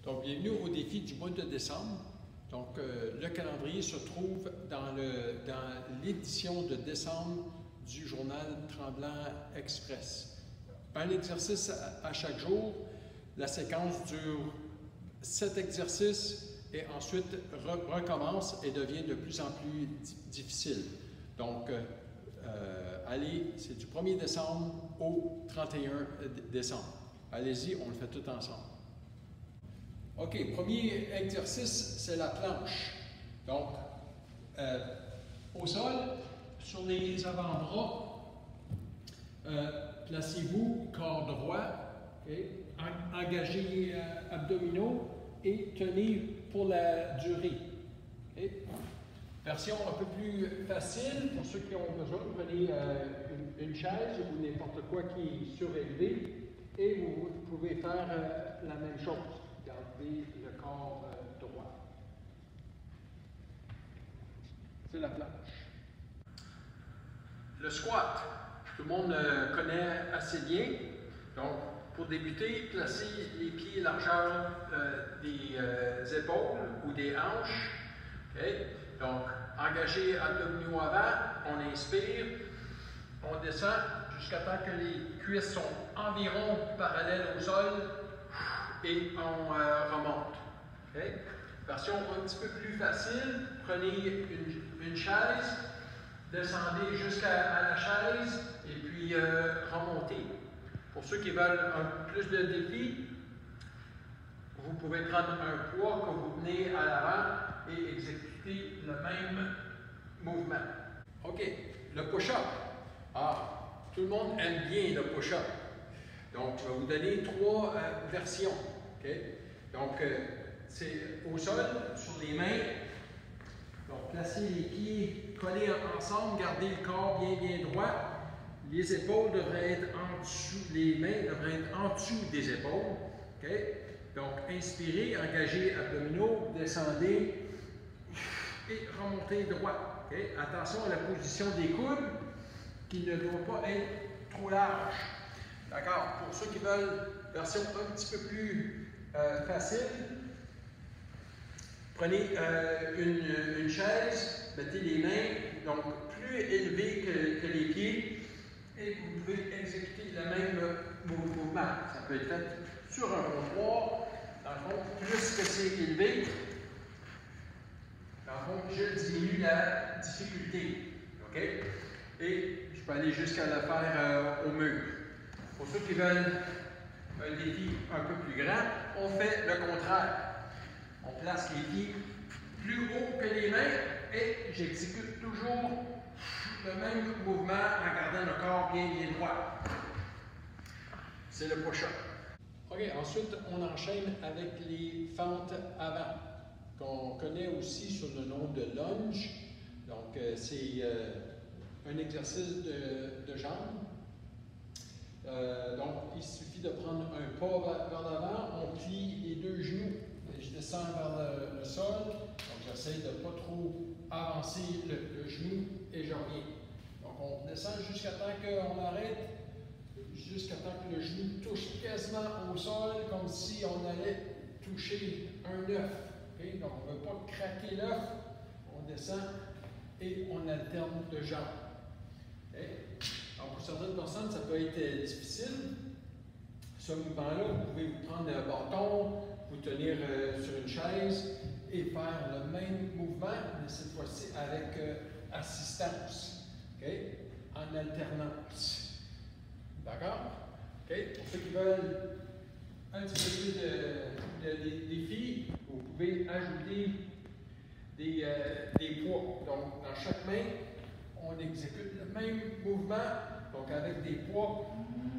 Donc, bienvenue au défi du mois de décembre. Donc, le calendrier se trouve dans l'édition de décembre du journal Tremblant Express. Un exercice à chaque jour. La séquence dure 7 exercices et ensuite recommence et devient de plus en plus difficile. Donc, allez, c'est du 1er décembre au 31 décembre. Allez-y, on le fait tout ensemble. OK, premier exercice, c'est la planche. Donc, au sol, sur les avant-bras, placez-vous corps droit, okay? Engagez abdominaux et tenez pour la durée. Okay? Version un peu plus facile, pour ceux qui ont besoin, prenez une chaise ou n'importe quoi qui est surélevé et vous pouvez faire la même chose. Gardez le corps droit. C'est la planche. Le squat, tout le monde connaît assez bien. Donc, pour débuter, placez les pieds largeur des épaules ou des hanches. Okay? Donc, engagez abdominaux avant, on inspire, on descend jusqu'à temps que les cuisses sont environ parallèles au sol et on remonte. Okay? Version un petit peu plus facile, prenez une chaise, descendez jusqu'à la chaise et puis remontez. Pour ceux qui veulent plus de défis, vous pouvez prendre un poids que vous tenez à l'avant et exécuter le même mouvement. OK, le push-up. Tout le monde aime bien le push-up. Donc, je vais vous donner 3 versions. Okay? Donc, c'est au sol, sur les mains. Donc, placez les pieds collés ensemble, gardez le corps bien droit. Les épaules devraient être en dessous, les mains devraient être en dessous des épaules. Okay? Donc, inspirez, engagez abdominaux, descendez et remontez droit. Okay? Attention à la position des coudes qui ne doit pas être trop large. D'accord? Pour ceux qui veulent version un petit peu plus facile, prenez une chaise, mettez les mains donc plus élevées que les pieds et vous pouvez exécuter le même mouvement. Ça peut être fait sur un comptoir. Dans le fond, plus que c'est élevé, dans le fond, je diminue la difficulté. OK? Et je peux aller jusqu'à le faire au mur. Pour ceux qui veulent un défi un peu plus grand, on fait le contraire. On place les pieds plus haut que les mains et j'exécute toujours le même mouvement en gardant le corps bien droit. C'est le push-up. OK, ensuite, on enchaîne avec les fentes avant, qu'on connaît aussi sous le nom de lunge. Donc, c'est un exercice de jambes. Donc, il suffit de prendre un pas vers l'avant, on plie les 2 genoux, et je descends vers le sol. Donc, j'essaie de ne pas trop avancer le genou et je reviens. Donc, on descend jusqu'à temps qu'on arrête, jusqu'à temps que le genou touche quasiment au sol, comme si on allait toucher un œuf. Okay? Donc, on ne veut pas craquer l'œuf, on descend et on alterne de jambes. Okay? Donc, pour certaines personnes, ça peut être difficile. Ce mouvement-là, vous pouvez vous prendre un bâton, vous tenir sur une chaise et faire le même mouvement, mais cette fois-ci avec assistance, okay? En alternance. D'accord? Okay? Pour ceux qui veulent un petit peu plus de défis, vous pouvez ajouter des poids. Donc, dans chaque main, on exécute le même mouvement. Donc, avec des poids,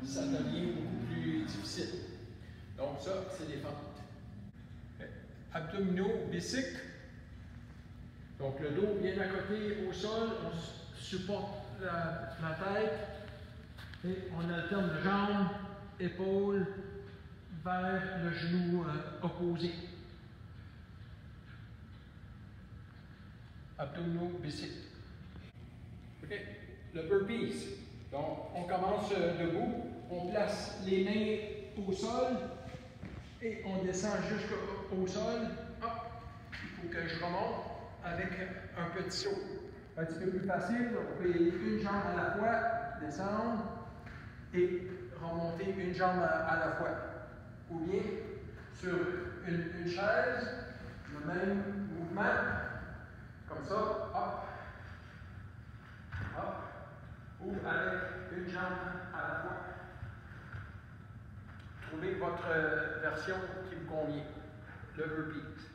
ça devient beaucoup plus difficile. Donc, ça, c'est des fentes. Okay. Abdominaux basiques. Donc, le dos bien à côté au sol, on supporte la tête et on alterne de jambes, épaules vers le genou opposé. Abdominaux basiques. OK. Le burpees. Donc, on commence debout, on place les mains au sol Et on descend jusqu'au sol. Hop, il faut que je remonte avec un petit saut. Un petit peu plus facile, on peut y aller une jambe à la fois, descendre et remonter une jambe à la fois. Ou bien sur une chaise, le même mouvement, comme ça, hop, hop, ou avec une jambe à la fois. Trouvez votre version qui vous convient. Le repeat.